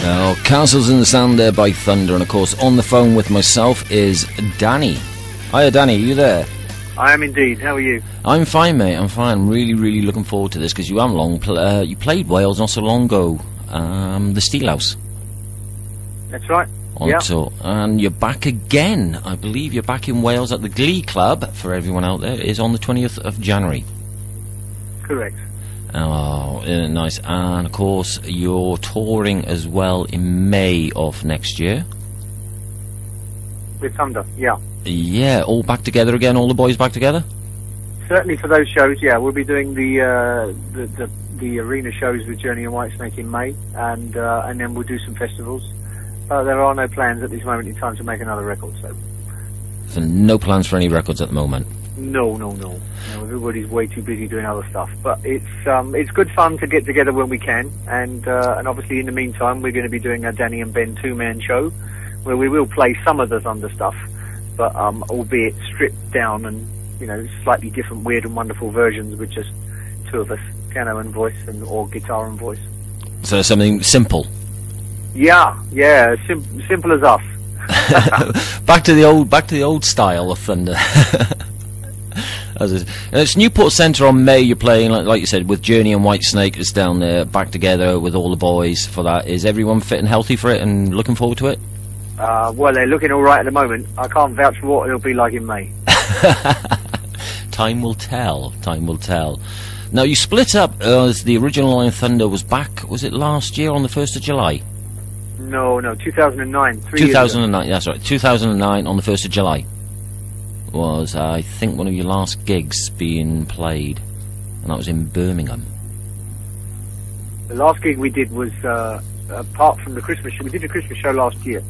Now, Castles in the Sand there by Thunder, and of course on the phone with myself is Danny. Hiya Danny, are you there? I am indeed. How are you? I'm fine, mate. I'm fine. I'm really looking forward to this because you haven't you played Wales not so long ago. The Steelhouse. That's right. On tour, and you're back again. I believe you're back in Wales at the Glee Club. For everyone out there, is on the 20th of January. Correct. Oh, nice. And of course, you're touring as well in May of next year. With Thunder, yeah. Yeah, all back together again. All the boys back together. Certainly for those shows, yeah. We'll be doing the arena shows with Journey and Whitesnake in May, and then we'll do some festivals. There are no plans at this moment in time to make another record. So no plans for any records at the moment. No. Everybody's way too busy doing other stuff. But it's good fun to get together when we can, and obviously in the meantime we're going to be doing a Danny and Ben two-man show, where we will play some of the Thunder stuff, but albeit stripped down and slightly different, weird and wonderful versions with just two of us, piano and voice, or guitar and voice. So something simple. Yeah, simple as us. back to the old style of Thunder. It's Newport Centre on May. You're playing, like you said, with Journey and Whitesnake. It's down there, back together with all the boys for that. Is everyone fit and healthy for it and looking forward to it? Well, they're looking all right at the moment. I can't vouch for what it'll be like in May. Time will tell. Time will tell. Now, you split up as the original line Thunder was back. Was it last year on the 1st of July? No, 2009. 2009, that's right. 2009 on the 1st of July was, I think, one of your last gigs being played, and that was in Birmingham. The last gig we did was, apart from the Christmas show, we did a Christmas show last year.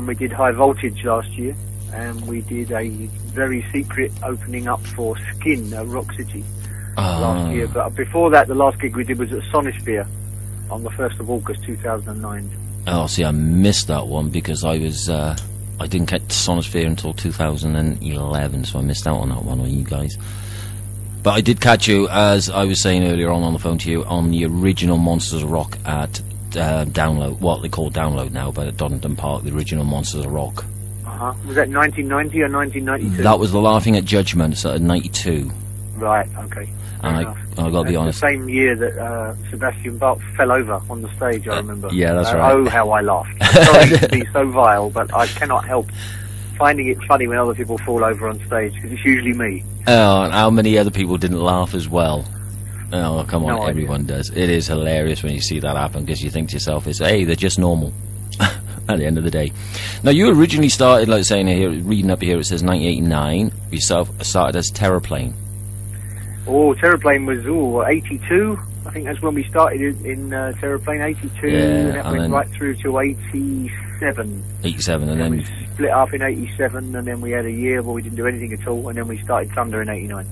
We did High Voltage last year, and we did a very secret opening up for Skin at Rock City last year. But before that, the last gig we did was at Sonisphere on the 1st of August 2009. Oh, see, I missed that one because I didn't get to Sonisphere until 2011, so I missed out on that one on you guys. But I did catch you, as I was saying earlier on the phone to you, on the original Monsters of Rock at Download, what they call Download now, but at Donington Park, the original Monsters of Rock. Was that 1990 or 1992? That was the Laughing at Judgment, so at 92. Right, okay. And I got to be honest. The same year that Sebastian Bach fell over on the stage, I remember. Yeah, that's right. Oh, how I laughed. Sorry to be so vile, but I cannot help finding it funny when other people fall over on stage, because it's usually me. Oh, and how many other people didn't laugh as well? Oh, come on, no everyone does. It is hilarious when you see that happen, because you think to yourself, hey, they're just normal. At the end of the day. Now, you originally started, like saying here, reading up here, it says 1989. Yourself started as Terraplane. Oh, Terraplane was 82. I think that's when we started in Terraplane, 82. Yeah, and that went right through to 87. 87, and then then we split up in 87, and then we had a year where we didn't do anything at all, and then we started Thunder in 89.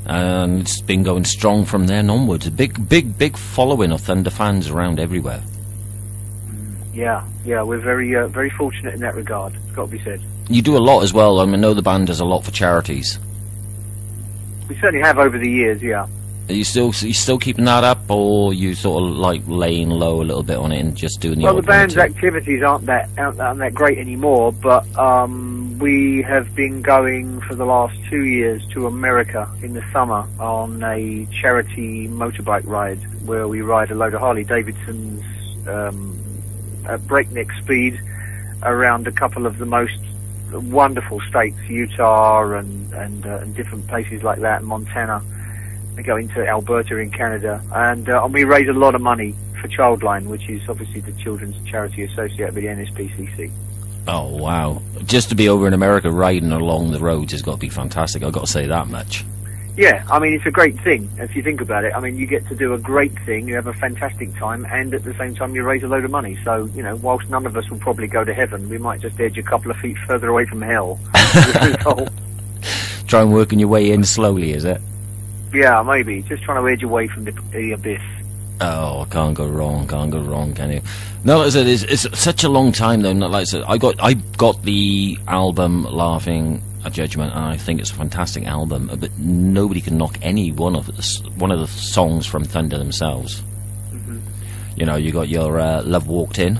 And it's been going strong from then onwards. A big following of Thunder fans around everywhere. Yeah, we're very fortunate in that regard. It's got to be said. You do a lot as well. I mean, I know the band does a lot for charities. We certainly have over the years, yeah. Are you still keeping that up, or you sort of like laying low a little bit on it and just doing the? Well, the band's activities aren't that great anymore, but we have been going for the last 2 years to America in the summer on a charity motorbike ride where we ride a load of Harley Davidsons at breakneck speed around a couple of the most wonderful states, Utah and different places like that, Montana. We go into Alberta in Canada, and we raise a lot of money for Childline, which is obviously the children's charity associated with the NSPCC. Oh wow! Just to be over in America riding along the roads has got to be fantastic. I've got to say that much. Yeah, I mean, it's a great thing, if you think about it. I mean, you get to do a great thing, you have a fantastic time, and at the same time you raise a load of money. So, whilst none of us will probably go to heaven, we might just edge a couple of feet further away from hell. Try and working your way in slowly, is it? Yeah, maybe. Just trying to edge away from the abyss. Oh, can't go wrong, can you? No, like I said, it's such a long time though. Like I said, I got the album Laughing at Judgment, and I think it's a fantastic album. But nobody can knock any one of the songs from Thunder themselves. You know, you got your Love Walked In.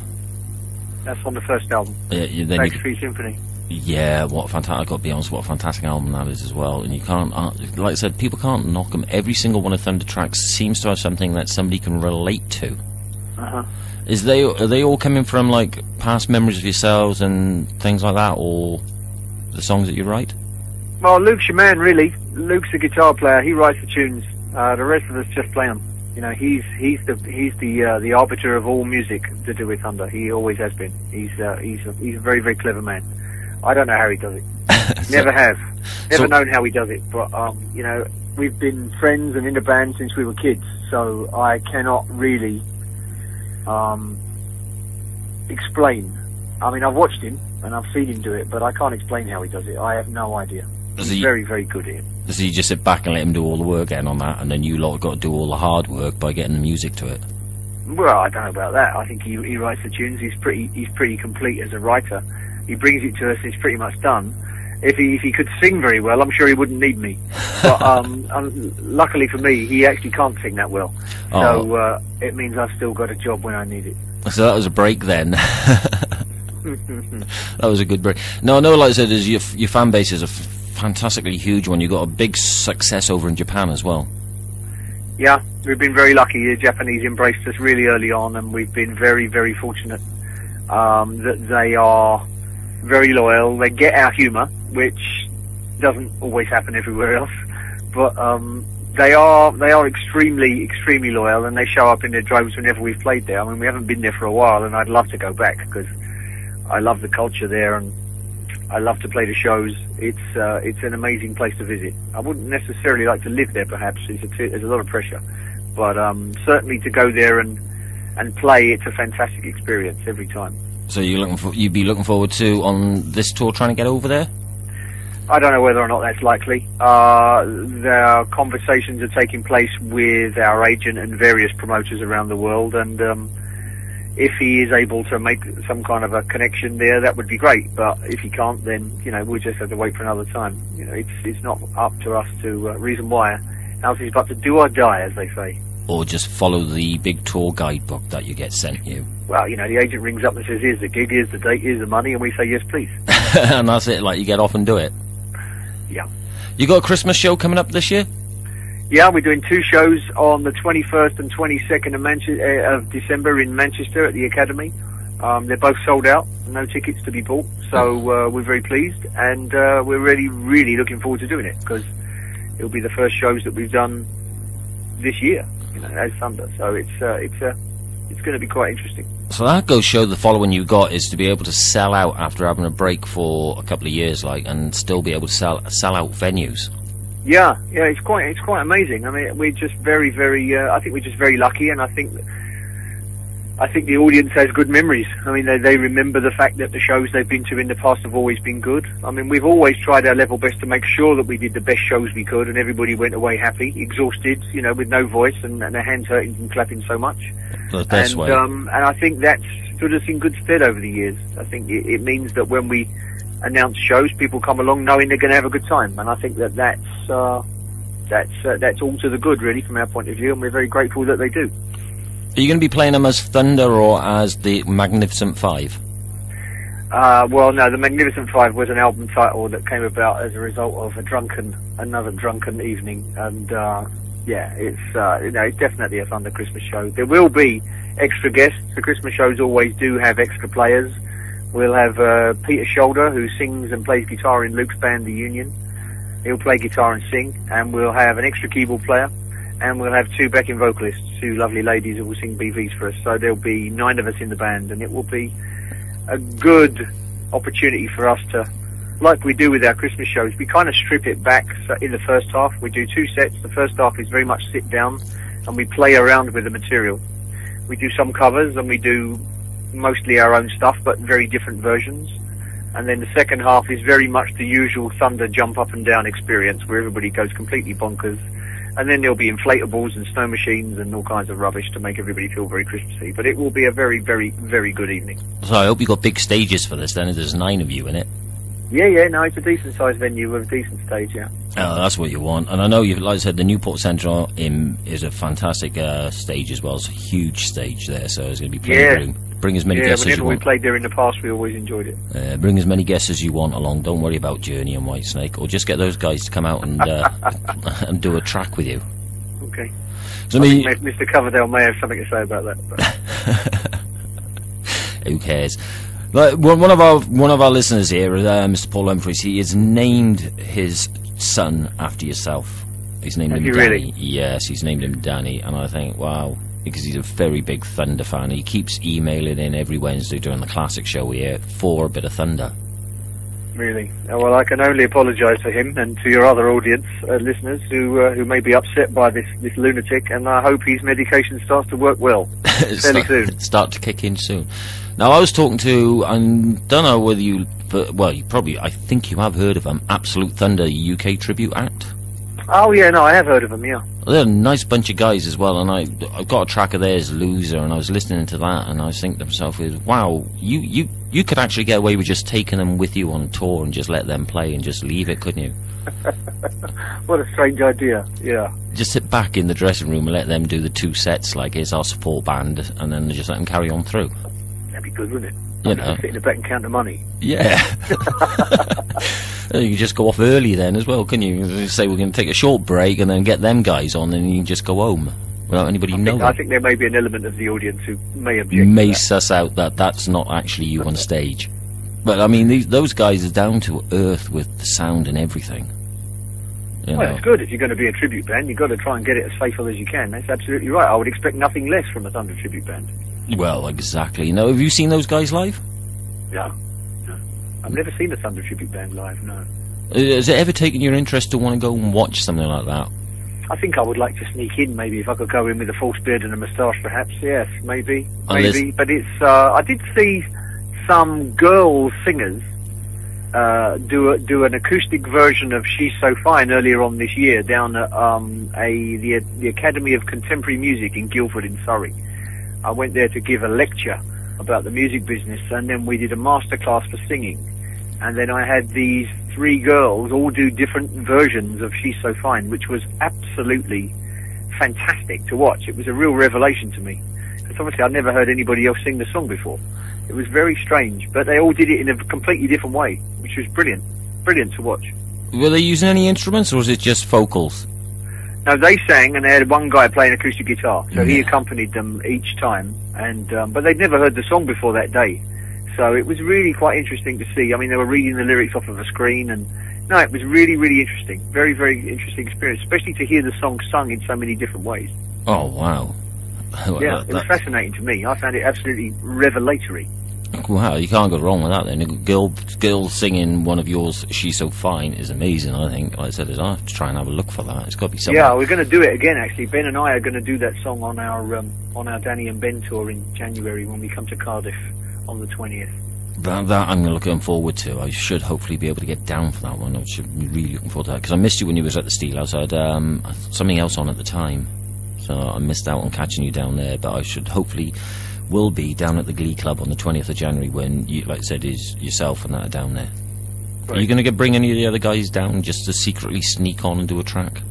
That's on the first album. Then Street Symphony. Yeah, what a fantastic! I've got to be honest, what a fantastic album that is as well. And you can't, like I said, people can't knock them. Every single one of Thunder tracks seems to have something that somebody can relate to. Uh-huh. Are they all coming from like past memories of yourselves and things like that, or the songs that you write? Well, Luke's your man, really. Luke's the guitar player. He writes the tunes. The rest of us just play them. You know, he's the arbiter of all music to do with Thunder. He always has been. He's a very, very clever man. I don't know how he does it. Never have. Never known how he does it. But you know, we've been friends and in the band since we were kids, so I cannot really explain. I mean, I've watched him and I've seen him do it, but I can't explain how he does it. I have no idea. He's very, very good at it. So you just sit back and let him do all the work then on that, and then you lot got to do all the hard work by getting the music to it? Well, I don't know about that. I think he writes the tunes. He's pretty complete as a writer. He brings it to us. It's pretty much done. If he could sing very well, I'm sure he wouldn't need me. But luckily for me, he actually can't sing that well. So it means I've still got a job when I need it. So that was a break then. That was a good break. No, like I said, is your fan base is a fantastically huge one. You got a big success over in Japan as well. Yeah, we've been very lucky. The Japanese embraced us really early on, and we've been very, very fortunate that they are very loyal. They get our humour, which doesn't always happen everywhere else, but they are extremely, extremely loyal, and they show up in their droves whenever we've played there. I mean, we haven't been there for a while, and I'd love to go back because I love the culture there, and I love to play the shows. It's an amazing place to visit. I wouldn't necessarily like to live there, perhaps. There's a lot of pressure, but certainly to go there and play, it's a fantastic experience every time. So you'd be looking forward to on this tour trying to get over there? I don't know whether or not that's likely. There conversations are taking place with our agent and various promoters around the world, and if he is able to make some kind of a connection there, that would be great. But if he can't, then you know we'll just have to wait for another time. You know, it's not up to us to reason why. Ours is but to do or die, as they say. Or just follow the big tour guidebook that you get sent you. Well, you know, the agent rings up and says, "Here's the gig, here's the date, here's the money," and we say, "Yes, please." And that's it. Like you get off and do it. Yeah. You got a Christmas show coming up this year? Yeah, we're doing 2 shows on the 21st and 22nd of December in Manchester at the Academy. They're both sold out, no tickets to be bought, so we're very pleased, and we're really, really looking forward to doing it, because it'll be the first shows that we've done this year, you know, as Thunder, so it's going to be quite interesting. So that goes show the following you got is to be able to sell out after having a break for a couple of years, like, and still be able to sell out venues. Yeah, it's quite amazing. I mean, we're just very, very. I think we're just very lucky, and I think the audience has good memories. I mean, they remember the fact that the shows they've been to in the past have always been good. I mean, we've always tried our level best to make sure that we did the best shows we could, and everybody went away happy, exhausted, you know, with no voice and their hands hurting from clapping so much. The best way. And I think that's stood us in good stead over the years. I think it means that when we announce shows, people come along knowing they're going to have a good time, and I think that's all to the good, really, from our point of view, and we're very grateful that they do. Are you going to be playing them as Thunder or as the Magnificent Five? Well, no, the Magnificent Five was an album title that came about as a result of another drunken evening, and yeah, it's definitely a Thunder Christmas show. There will be extra guests. The Christmas shows always do have extra players. We'll have Peter Shoulder, who sings and plays guitar in Luke's band, The Union. He'll play guitar and sing, and we'll have an extra keyboard player, and we'll have 2 backing vocalists, 2 lovely ladies who will sing BVs for us. So there'll be 9 of us in the band, and it will be a good opportunity for us to, like we do with our Christmas shows, we kind of strip it back. So in the first half, we do 2 sets. The first half is very much sit down, and we play around with the material. We do some covers, and we do mostly our own stuff, but very different versions. And then the second half is very much the usual Thunder jump up and down experience, where everybody goes completely bonkers. And then there'll be inflatables and snow machines and all kinds of rubbish to make everybody feel very Christmassy. But it will be a very, very, very good evening. So I hope you got big stages for this then, if there's 9 of you in it. Yeah, no, it's a decent-sized venue with a decent stage, yeah. Oh, that's what you want. And I know, like I said, the Newport Centre is a fantastic stage as well. It's a huge stage there, so there's going to be plenty of room. Bring as many guests as you want. Whenever we played there in the past, we always enjoyed it. Bring as many guests as you want along. Don't worry about Journey and Whitesnake, or just get those guys to come out and and do a track with you. Okay. So I think Mr. Coverdale may have something to say about that. Who cares? But one of our listeners here, Mr. Paul Humphreys, he has named his son after yourself. He's named him Danny. Really? Yes, he's named him Danny, and I think, wow, because he's a very big Thunder fan. He keeps emailing in every Wednesday during the classic show here for a bit of Thunder. Really? Well, I can only apologise to him and to your other audience, listeners, who may be upset by this lunatic, and I hope his medication starts to work well fairly soon. Start to kick in soon. Now, I was talking to, I don't know whether you, but, well, I think you have heard of them, Absolute Thunder UK Tribute Act. Oh, yeah, no, I have heard of them, yeah. They're a nice bunch of guys as well, and I've got a track of theirs, Loser, and I was listening to that, and I was thinking to myself, wow, you could actually get away with just taking them with you on tour and just let them play and just leave it, couldn't you? What a strange idea, yeah. Just sit back in the dressing room and let them do the 2 sets, like it's our support band, and then just let them carry on through. That'd be good, wouldn't it? You know. Sit in the back and count the money. Yeah. You can just go off early then as well, can you? Say we're going to take a short break and then get them guys on, and you can just go home without anybody knowing. I think there may be an element of the audience who may object. May suss out that that's not actually you on stage. But I mean, those guys are down to earth with the sound and everything. Well, it's good. If you're going to be a tribute band, you've got to try and get it as faithful as you can. That's absolutely right. I would expect nothing less from a Thunder tribute band. Well, exactly. Now, have you seen those guys live? No. I've never seen a Thunder tribute band live, no. Has it ever taken your interest to want to go and watch something like that? I think I would like to sneak in, maybe, if I could go in with a false beard and a moustache, perhaps. Yes, maybe. But it's, I did see some girl singers do an acoustic version of She's So Fine earlier on this year down at the Academy of Contemporary Music in Guildford in Surrey. I went there to give a lecture about the music business, and then we did a masterclass for singing. And then I had these 3 girls all do different versions of She's So Fine, which was absolutely fantastic to watch. It was a real revelation to me, because obviously I'd never heard anybody else sing the song before. It was very strange, but they all did it in a completely different way, which was brilliant to watch. Were they using any instruments, or was it just vocals? No, they sang, and they had one guy playing acoustic guitar, so he accompanied them each time. And but they'd never heard the song before that day, so it was really quite interesting to see. I mean, they were reading the lyrics off of a screen, and no, it was really, really interesting. Very, very interesting experience, especially to hear the song sung in so many different ways. Oh, wow. Yeah, it was fascinating to me. I found it absolutely revelatory. Wow, you can't go wrong with that then. A girl singing one of yours, She's So Fine, is amazing, I think. Like I said, I'll have to try and have a look for that. It's got to be something. Yeah, we're going to do it again, actually. Ben and I are going to do that song on our Danny and Ben tour in January when we come to Cardiff on the 20th. That I'm looking forward to. I should hopefully be able to get down for that one. I should be really looking forward to that, because I missed you when you was at the Steelhouse. I had something else on at the time, so I missed out on catching you down there, but I should hopefully will be down at the Glee Club on the 20th of January when, you, like I said, is yourself and that are down there. Right. Are you going to bring any of the other guys down just to secretly sneak on and do a track?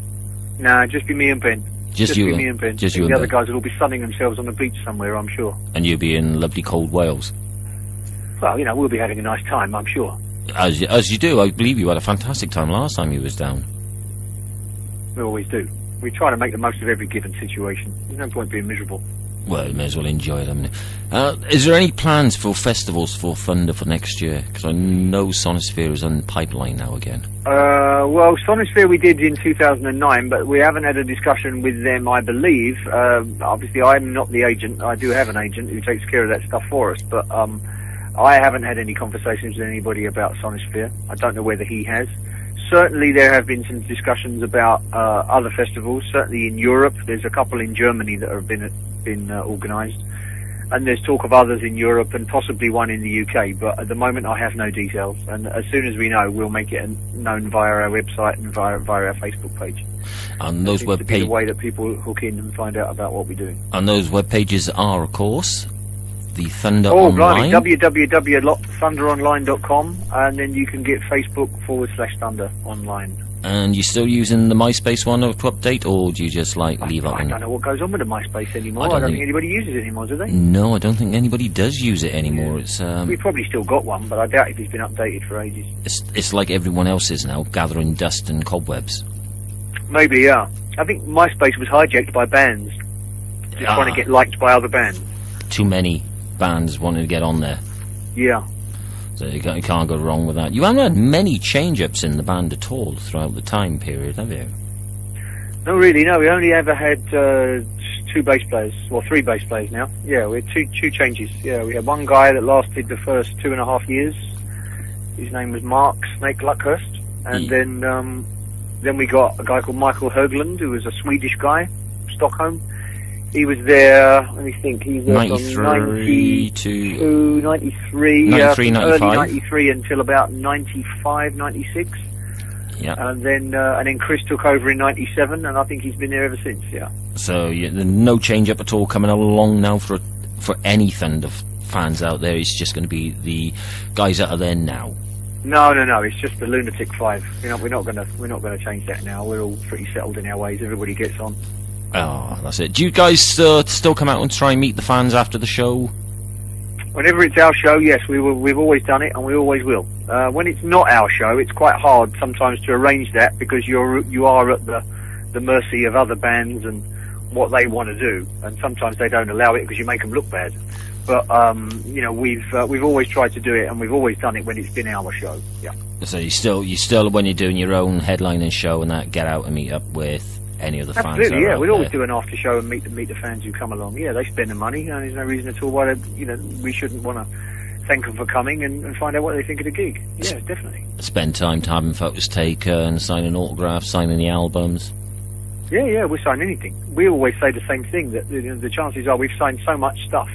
Nah, just be me and Ben. Just be me and Ben. Just you and the other Ben. guys will all be sunning themselves on the beach somewhere, I'm sure. And you'll be in lovely cold Wales? Well, you know, we'll be having a nice time, I'm sure. As you do. I believe you had a fantastic time last time you was down. We always do. We try to make the most of every given situation. There's no point being miserable. Well, you may as well enjoy them. Is there any plans for festivals for Thunder for next year? Because I know Sonisphere is on the pipeline now again. Well, Sonisphere we did in 2009, but we haven't had a discussion with them, I believe. Obviously, I'm not the agent. I do have an agent who takes care of that stuff for us, but I haven't had any conversations with anybody about Sonisphere. I don't know whether he has. Certainly there have been some discussions about other festivals, certainly in Europe. There's a couple in Germany that have been organised, and there's talk of others in Europe and possibly one in the UK, but at the moment I have no details, and as soon as we know, we'll make it known via our website and via our Facebook page. And those web pages, the way that people hook in and find out about what we're doing. And those web pages are, of course, the Thunder Oh, Online. blimey, www.thunderonline.com, and then you can get Facebook/Thunder Online. And you still using the MySpace one to update, or do you just like leave that I one? don't know what goes on with the MySpace anymore. I I don't don't think- think anybody uses it anymore, do they? No, I don't think anybody does use it anymore. It's We've probably still got one, but I doubt if it's been updated for ages. it's like everyone else is now, gathering dust and cobwebs. Maybe, yeah. I think MySpace was hijacked by bands, just trying to get liked by other bands. Too many bands wanting to get on there. Yeah. So you can't go wrong with that. You haven't had many change-ups in the band at all throughout the time period, have you? No, really, no. We only ever had 2 bass players, or 3 bass players now. Yeah, we had two changes. Yeah, we had one guy that lasted the first 2.5 years. His name was Mark Snake Luckhurst. And then we got a guy called Michael Höglund, who was a Swedish guy, Stockholm. He was there, let me think, he was there 93 from 92, to 93, 93, 95. early 93 until about 95, 96. Yeah. And then Chris took over in 97, and I think he's been there ever since, yeah. So there's no change-up at all coming along now for any Thunder fans out there. It's just going to be the guys that are there now. No, it's just the Lunatic 5. You know, we're not gonna change that now. We're all pretty settled in our ways. Everybody gets on. Oh, that's it. Do you guys still come out and try and meet the fans after the show? Whenever it's our show, yes, we've always done it, and we always will. When it's not our show, it's quite hard sometimes to arrange that, because you are at the mercy of other bands and what they want to do, and sometimes they don't allow it because you make them look bad. But you know, we've always tried to do it, and we've always done it when it's been our show. Yeah. So you still when you're doing your own headlining show and that, get out and meet up with any of the fans. Absolutely, yeah. We'd We'd always do an after show and meet the fans who come along. Yeah, they spend the money, and there's no reason at all why we shouldn't want to thank them for coming and find out what they think of the gig. Yeah, definitely. Spend time having photos taken, signing autographs, signing the albums. Yeah, we'll sign anything. We always say the same thing, that the chances are we've signed so much stuff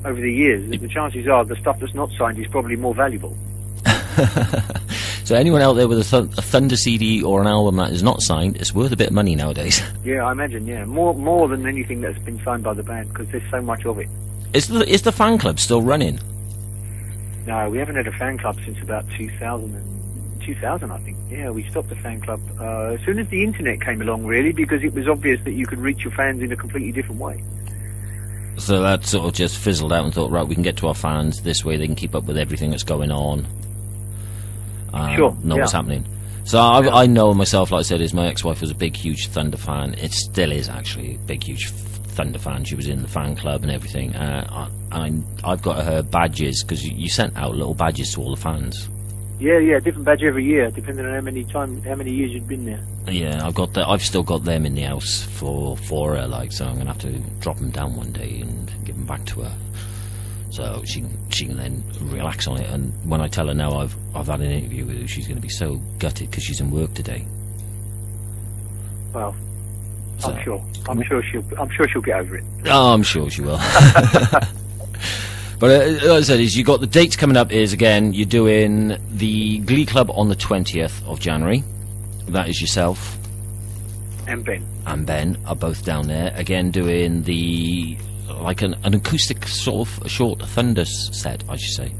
over the years that the chances are the stuff that's not signed is probably more valuable. So anyone out there with a Thunder CD or an album that is not signed, it's worth a bit of money nowadays. Yeah, I imagine, yeah. More than anything that's been signed by the band, because there's so much of it. Is the fan club still running? No, we haven't had a fan club since about 2000, I think. Yeah, we stopped the fan club as soon as the internet came along, really, because it was obvious that you could reach your fans in a completely different way. So that sort of just fizzled out and thought, right, we can get to our fans this way, they can keep up with everything that's going on. Sure. Know what's happening. So I know myself, like I said, is my ex-wife was a big, huge Thunder fan. It still is, actually, a big, huge Thunder fan. She was in the fan club and everything. I've got her badges, because you sent out little badges to all the fans. Yeah, different badge every year, depending on how many years you'd been there. Yeah, I've still got them in the house for her, like, so I'm gonna have to drop them down one day and give them back to her, so she can then relax on it. And when I tell her now I've had an interview with her, she's going to be so gutted because she's in work today. Well, I'm sure she'll get over it. Oh, I'm sure she will. But as I said, you got the dates coming up. Is again, you're doing the Glee Club on the 20th of January. That is yourself And Ben are both down there again, doing the an acoustic sort of short Thunder set, I should say.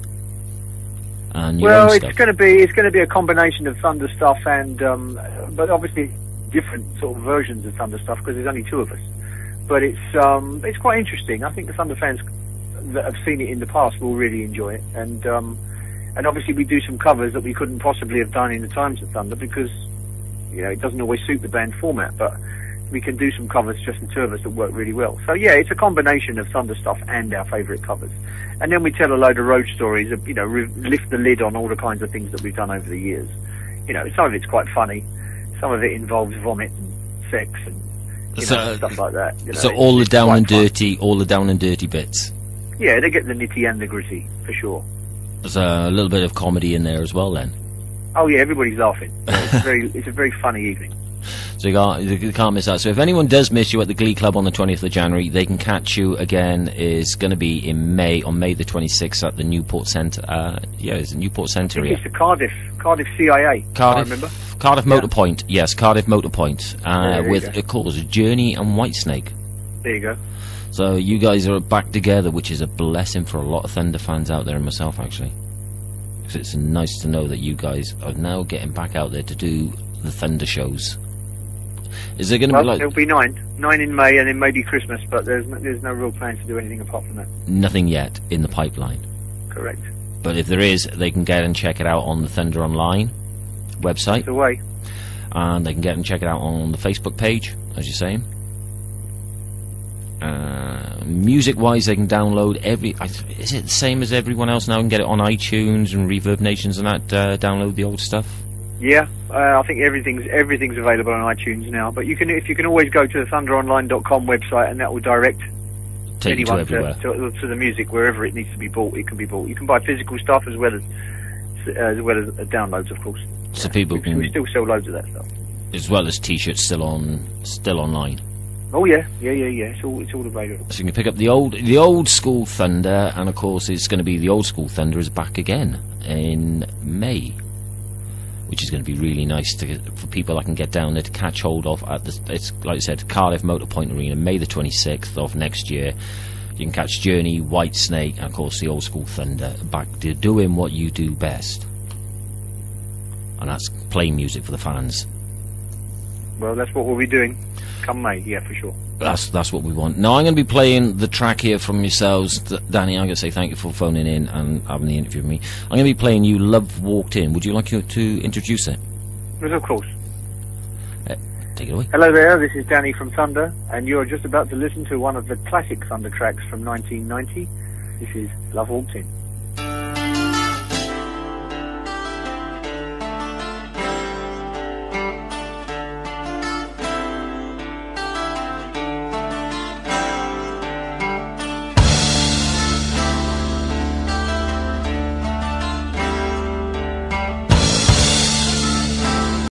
And your own it's stuff. going to be a combination of Thunder stuff and but obviously different sort of versions of Thunder stuff, because there's only 2 of us. But it's quite interesting. I think the Thunder fans that have seen it in the past will really enjoy it, and obviously we do some covers that we couldn't possibly have done in the Times of Thunder, because it doesn't always suit the band format, but we can do some covers, just the 2 of us, that work really well. So yeah, it's a combination of Thunder stuff and our favourite covers, and then we tell a load of road stories of lift the lid on all the kinds of things that we've done over the years. Some of it's quite funny, some of it involves vomit and sex and stuff like that. So all the down and dirty bits. Yeah, they get the nitty and the gritty, for sure. There's a little bit of comedy in there as well, then. Oh yeah, everybody's laughing. It's a very funny evening. So you can't miss that. So if anyone does miss you at the Glee Club on the 20th of January, they can catch you again. Is going to be in May, on May the 26th at the Newport Centre. It's the Newport Centre. It's the Cardiff CIA. I remember. Cardiff Motor Point. Yes, Cardiff Motor Point. With a cause Journey and Whitesnake. There you go. So you guys are back together, which is a blessing for a lot of Thunder fans out there, and myself actually. Because it's nice to know that you guys are now getting back out there to do the Thunder shows. Is there going to be like... There'll be 9 in May, and then maybe Christmas, but there's no real plan to do anything apart from that. Nothing yet in the pipeline. Correct. But if there is, they can get and check it out on the Thunder Online website. It's away. And they can get and check it out on the Facebook page, as you're saying. Music-wise, they can download is it the same as everyone else now? And get it on iTunes and Reverb Nations and that. Download the old stuff. Yeah, I think everything's available on iTunes now. But you can always go to the thunderonline.com website, and that will direct Take you to everywhere. To the music wherever it needs to be bought. It can be bought. You can buy physical stuff as well as downloads, of course. So people can. We still sell loads of that stuff. As well as T-shirts still online. Oh yeah. It's all available. So you can pick up the old school Thunder, and of course it's going to be the old school Thunder is back again in May, which is going to be really nice for people that can get down there to catch hold of at it's like I said, Cardiff Motor Point Arena, May the 26th of next year. You can catch Journey, Whitesnake, and of course the old school Thunder back to doing what you do best, and that's playing music for the fans. Well, that's what we'll be doing come May, yeah, for sure. That's what we want. Now I'm going to be playing the track here from yourselves, Danny. I'm going to say thank you for phoning in and having the interview with me. I'm going to be playing you "Love Walked In." Would you like to introduce it? Yes, of course. Take it away. Hello there, this is Danny from Thunder, and you're just about to listen to one of the classic Thunder tracks from 1990. This is "Love Walked In."